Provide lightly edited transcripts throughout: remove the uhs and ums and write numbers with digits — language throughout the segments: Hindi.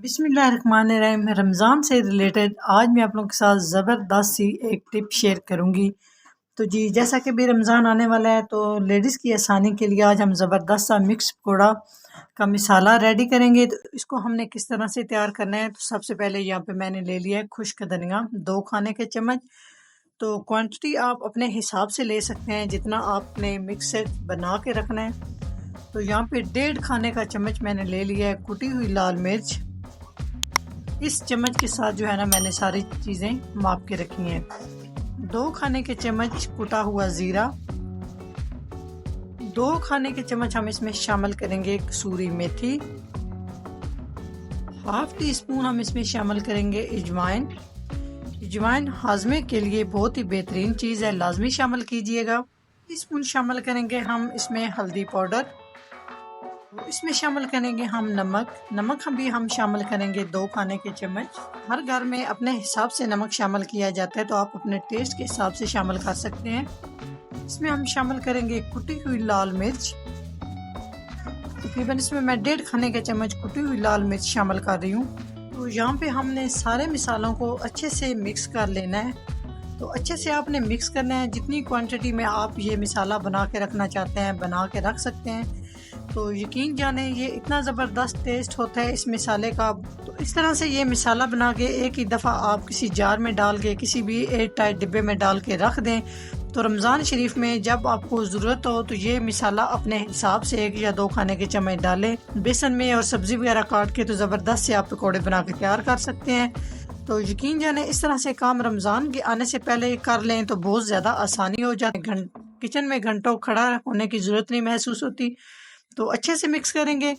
बिस्मिल्लाहिर्रहमानिर्रहीम। रमज़ान से रिलेटेड आज मैं आप लोगों के साथ ज़बरदस्त सी एक टिप शेयर करूंगी। तो जी, जैसा कि भी रमज़ान आने वाला है तो लेडीज़ की आसानी के लिए आज हम ज़बरदस्त सा मिक्स पकौड़ा का मिसाला रेडी करेंगे। तो इसको हमने किस तरह से तैयार करना है, तो सबसे पहले यहाँ पे मैंने ले लिया है खुश्क धनिया 2 खाने के चम्मच। तो क्वांटिटी आप अपने हिसाब से ले सकते हैं जितना आपने मिक्स से बना के रखना है। तो यहाँ पे 1.5 खाने का चम्मच मैंने ले लिया है कुटी हुई लाल मिर्च। इस चम्मच के साथ जो है ना मैंने सारी चीज़ें माप के रखी हैं। 2 खाने के चम्मच कुटा हुआ ज़ीरा, 2 खाने के चम्मच हम इसमें शामिल करेंगे कसूरी मेथी, हाफ टी स्पून हम इसमें शामिल करेंगे अजवाइन। अजवाइन हाजमे के लिए बहुत ही बेहतरीन चीज़ है, लाजमी शामिल कीजिएगा। टीस्पून शामिल करेंगे हम इसमें हल्दी पाउडर, इसमें शामिल करेंगे हम नमक भी हम शामिल करेंगे 2 खाने के चम्मच। हर घर में अपने हिसाब से नमक शामिल किया जाता है, तो आप अपने टेस्ट के हिसाब से शामिल कर सकते हैं। इसमें हम शामिल करेंगे कुटी हुई लाल मिर्च। तकरीबन इसमें मैं 1.5 खाने के चम्मच कुटी हुई लाल मिर्च शामिल कर रही हूँ। तो यहाँ पे हमने सारे मिसालों को अच्छे से मिक्स कर लेना है। तो अच्छे से आपने मिक्स करना है। जितनी क्वांटिटी में आप ये मिसाला बना के रखना चाहते हैं बना के रख सकते हैं। तो यकीन जाने ये इतना ज़बरदस्त टेस्ट होता है इस मिसाले का। तो इस तरह से ये मिसाला बना के एक ही दफ़ा आप किसी जार में डाल के किसी भी एयर टाइट डिब्बे में डाल के रख दें, तो रमज़ान शरीफ में जब आपको ज़रूरत हो तो ये मिसाला अपने हिसाब से 1 या 2 खाने के चम्मच डालें बेसन में और सब्ज़ी वगैरह काट के, तो ज़बरदस्त से आप पकौड़े बना के तैयार कर सकते हैं। तो यकीन जाने इस तरह से काम रमज़ान के आने से पहले कर लें तो बहुत ज़्यादा आसानी हो जाती है। किचन में घंटों खड़ा होने की ज़रूरत नहीं महसूस होती। तो अच्छे से मिक्स करेंगे।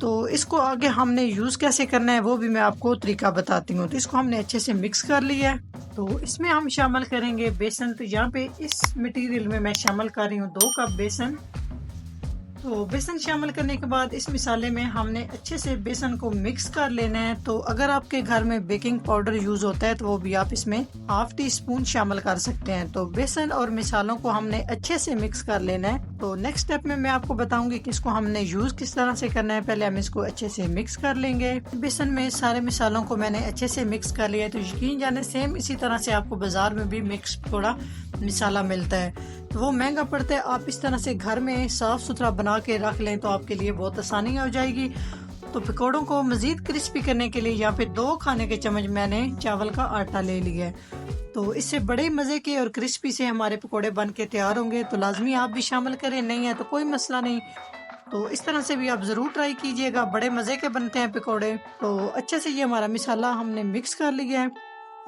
तो इसको आगे हमने यूज़ कैसे करना है वो भी मैं आपको तरीका बताती हूँ। तो इसको हमने अच्छे से मिक्स कर लिया है। तो इसमें हम शामिल करेंगे बेसन। तो यहाँ पे इस मटेरियल में मैं शामिल कर रही हूँ 2 कप बेसन। तो बेसन शामिल करने के बाद इस मिसाले में हमने अच्छे से बेसन को मिक्स कर लेना है। तो अगर आपके घर में बेकिंग पाउडर यूज होता है तो वो भी आप इसमें हाफ टी स्पून शामिल कर सकते हैं। तो बेसन और मिसालों को हमने अच्छे से मिक्स कर लेना है। तो नेक्स्ट स्टेप में मैं आपको बताऊंगी कि इसको हमने यूज किस तरह से करना है। पहले हम इसको अच्छे से मिक्स कर लेंगे। बेसन में सारे मिसालों को मैंने अच्छे से मिक्स कर लिया है। तो यकीन जाने सेम इसी तरह से आपको बाजार में भी मिक्स थोड़ा मिसाला मिलता है, तो वो महंगा पड़ता है। आप इस तरह से घर में साफ सुथरा बना के रख लें तो आपके लिए बहुत आसानी हो जाएगी। तो पकौड़ों को मज़ीद क्रिस्पी करने के लिए यहाँ पे 2 खाने के चम्मच मैंने चावल का आटा ले लिया है। तो इससे बड़े मज़े के और क्रिस्पी से हमारे पकौड़े बन के तैयार होंगे। तो लाजमी आप भी शामिल करें, नहीं है तो कोई मसला नहीं। तो इस तरह से भी आप ज़रूर ट्राई कीजिएगा, बड़े मज़े के बनते हैं पकौड़े। तो अच्छे से ये हमारा मिसाला हमने मिक्स कर लिया है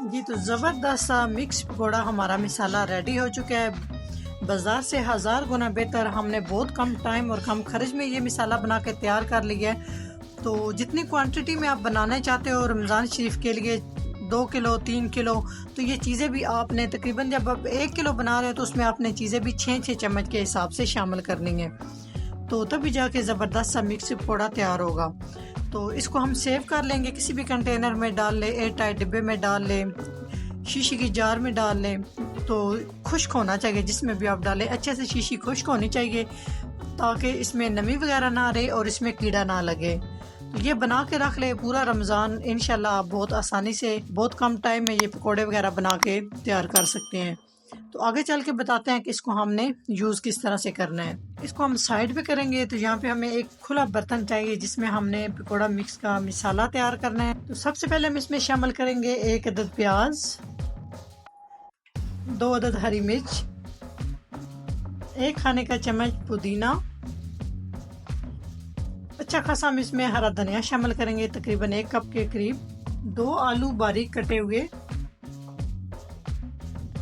जी। तो ज़बरदस्त सा मिक्स पकौड़ा हमारा मिसाला रेडी हो चुका है। बाज़ार से 1000 गुना बेहतर। हमने बहुत कम टाइम और कम खर्च में ये मिसाला बना के तैयार कर लिया है। तो जितनी क्वांटिटी में आप बनाना चाहते हो रमज़ान शरीफ के लिए 2 किलो 3 किलो, तो ये चीज़ें भी आपने तकरीबन जब आप 1 किलो बना रहे हो तो उसमें आपने चीज़ें भी 6-6 चम्मच के हिसाब से शामिल करनी है। तो तभी जाके ज़बरदस्त सा मिक्स पकौड़ा तैयार होगा। तो इसको हम सेव कर लेंगे, किसी भी कंटेनर में डाल लें, एयर टाइट डिब्बे में डाल लें, शीशी की जार में डाल लें। तो खुश्क होना चाहिए, जिसमें भी आप डालें अच्छे से शीशी खुश्क होनी चाहिए ताकि इसमें नमी वगैरह ना रहे और इसमें कीड़ा ना लगे। तो ये बना के रख ले पूरा रमज़ान, इंशाल्लाह आप बहुत आसानी से बहुत कम टाइम में ये पकौड़े वगैरह बना के तैयार कर सकते हैं। तो आगे चल के बताते हैं कि इसको हमने यूज़ किस तरह से करना है। इसको हम साइड पे करेंगे। तो यहाँ पे हमें एक खुला बर्तन चाहिए जिसमें हमने पकौड़ा मिक्स का मिसाला तैयार करना है। तो सबसे पहले हम इसमें शामिल करेंगे 1 अदद प्याज, 2 अदद हरी मिर्च, 1 खाने का चम्मच पुदीना, अच्छा खासा हम इसमें हरा धनिया शामिल करेंगे तकरीबन 1 कप के करीब, 2 आलू बारीक कटे हुए।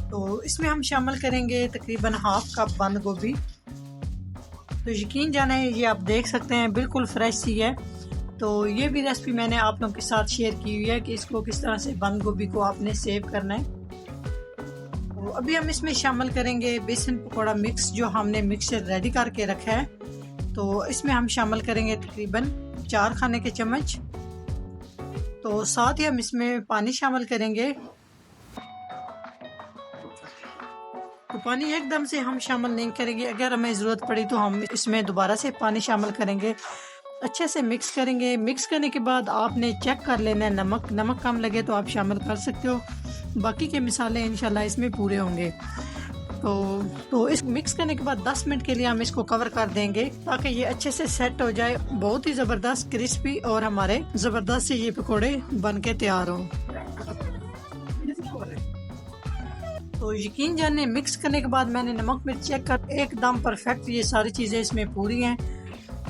तो इसमें हम शामिल करेंगे तकरीबन हाफ कप बंद गोभी। तो यकीन जाने ये आप देख सकते हैं बिल्कुल फ्रेश सी है। तो ये भी रेसिपी मैंने आप लोगों के साथ शेयर की हुई है कि इसको किस तरह से बंद गोभी को आपने सेव करना है। तो अभी हम इसमें शामिल करेंगे बेसन पकौड़ा मिक्स जो हमने मिक्सचर रेडी करके रखा है। तो इसमें हम शामिल करेंगे तकरीबन 4 खाने के चम्मच। तो साथ ही हम इसमें पानी शामिल करेंगे। तो पानी एकदम से हम शामिल नहीं करेंगे, अगर हमें ज़रूरत पड़ी तो हम इसमें दोबारा से पानी शामिल करेंगे। अच्छे से मिक्स करेंगे। मिक्स करने के बाद आपने चेक कर लेना है, नमक कम लगे तो आप शामिल कर सकते हो, बाकी के मिसाले इंशाल्लाह इसमें पूरे होंगे। तो इस मिक्स करने के बाद 10 मिनट के लिए हम इसको कवर कर देंगे ताकि ये अच्छे से सेट हो जाए, बहुत ही ज़बरदस्त क्रिस्पी और हमारे ज़बरदस्त से ये पकोड़े बन के तैयार हों। तो यकीन जाने मिक्स करने के बाद मैंने नमक मिर्च चेक कर एकदम परफेक्ट, ये सारी चीज़ें इसमें पूरी हैं।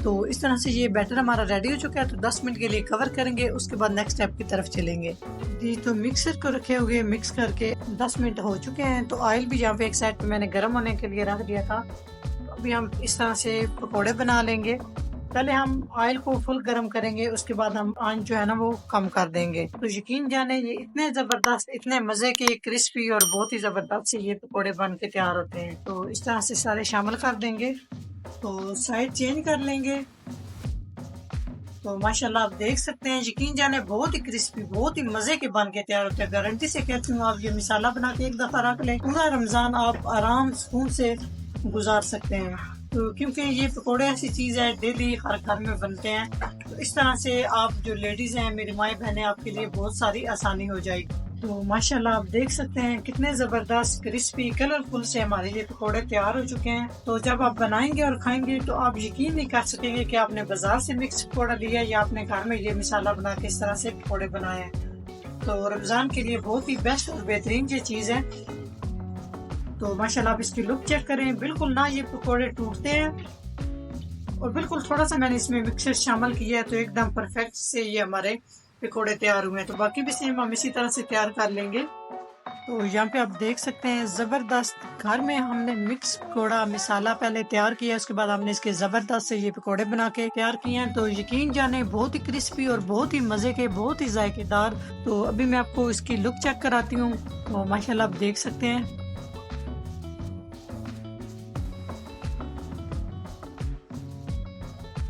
तो इस तरह से ये बैटर हमारा रेडी हो चुका है। तो 10 मिनट के लिए कवर करेंगे, उसके बाद नेक्स्ट स्टेप की तरफ चलेंगे। जी तो मिक्सर को रखे हुए मिक्स करके 10 मिनट हो चुके हैं। तो ऑयल भी यहाँ पे एक साइड पे मैंने गर्म होने के लिए रख दिया था। तो अभी हम इस तरह से पकोड़े बना लेंगे। पहले हम ऑयल को फुल गर्म करेंगे, उसके बाद हम आंच जो है ना वो कम कर देंगे। तो यकीन जाने ये इतने ज़बरदस्त, इतने मज़े के, क्रिस्पी और बहुत ही ज़बरदस्त से ये पकोड़े बन के तैयार होते हैं। तो इस तरह से सारे शामिल कर देंगे। तो साइड चेंज कर लेंगे। तो माशाल्लाह आप देख सकते हैं, यकीन जाने बहुत ही क्रिस्पी, बहुत ही मज़े के बन के तैयार होते हैं। गारंटी से कहती हूँ, आप ये मिसाला बना के एक दफ़ा रख लें, पूरा रमज़ान आप आराम सुकून से गुजार सकते हैं। तो क्योंकि ये पकोड़े ऐसी चीज़ है डेली हर घर में बनते हैं। तो इस तरह से आप जो लेडीज़ हैं, मेरी माएँ बहनें, आपके लिए बहुत सारी आसानी हो जाएगी। तो माशाल्लाह आप देख सकते हैं कितने ज़बरदस्त क्रिस्पी कलरफुल से हमारे ये पकोड़े तैयार हो चुके हैं। तो जब आप बनाएंगे और खाएंगे तो आप यकीन नहीं कर सकेंगे कि आपने बाजार से मिक्स पकोड़ा लिया या आपने घर में ये मसाला बना के इस तरह से पकोड़े बनाए हैं। तो रमज़ान के लिए बहुत ही बेस्ट और बेहतरीन ये चीज़ है। तो माशाल्लाह आप इसकी लुक चेक करें, बिल्कुल ना ये पकोड़े टूटते हैं और बिल्कुल थोड़ा सा मैंने इसमें मिक्सर शामिल किया है तो एकदम परफेक्ट से ये हमारे पकोड़े तैयार हुए हैं। तो बाकी भी सेम हम इसी तरह से तैयार कर लेंगे। तो यहाँ पे आप देख सकते हैं ज़बरदस्त, घर में हमने मिक्स पकोड़ा मसाला पहले तैयार किया, उसके बाद हमने इसके ज़बरदस्त से ये पकोड़े बना के तैयार किए हैं। तो यकीन जाने बहुत ही क्रिस्पी और बहुत ही मज़े के, बहुत ही जायकेदार। तो अभी मैं आपको इसकी लुक चेक कराती हूँ। तो माशाल्लाह आप देख सकते हैं।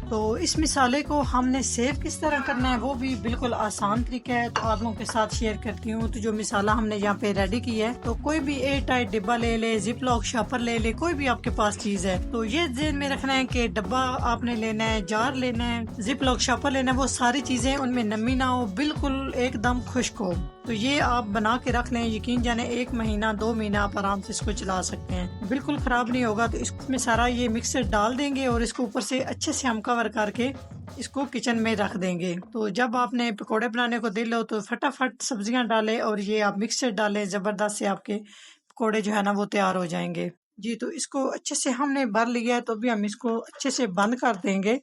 तो इस मिसाले को हमने सेव किस तरह करना है वो भी बिल्कुल आसान तरीका है, तो आप लोगों के साथ शेयर करती हूँ। तो जो मिसाला हमने यहाँ पे रेडी किया है, तो कोई भी एयर टाइट डिब्बा ले ले, जिप लॉक शॉपर ले ले, कोई भी आपके पास चीज है। तो ये ध्यान में रखना है कि डब्बा आपने लेना है, जार लेना है, जिप लॉक शॉपर लेना है, वो सारी चीजें उनमें नमी ना हो, बिल्कुल एकदम खुश्क हो। तो ये आप बना के रख लें, यकीन जाने 1 महीना 2 महीना आप आराम से इसको चला सकते हैं, बिल्कुल खराब नहीं होगा। तो इसमें सारा ये मिक्सर डाल देंगे और इसको ऊपर से अच्छे से हम कवर करके इसको किचन में रख देंगे। तो जब आपने पकोड़े बनाने को दिल हो तो फटाफट सब्जियां डालें और ये आप मिक्सर डालें, जबरदस्त से आपके पकोड़े जो है ना वो तैयार हो जाएंगे। जी तो इसको अच्छे से हमने भर लिया है, तो अभी हम इसको अच्छे से बंद कर देंगे।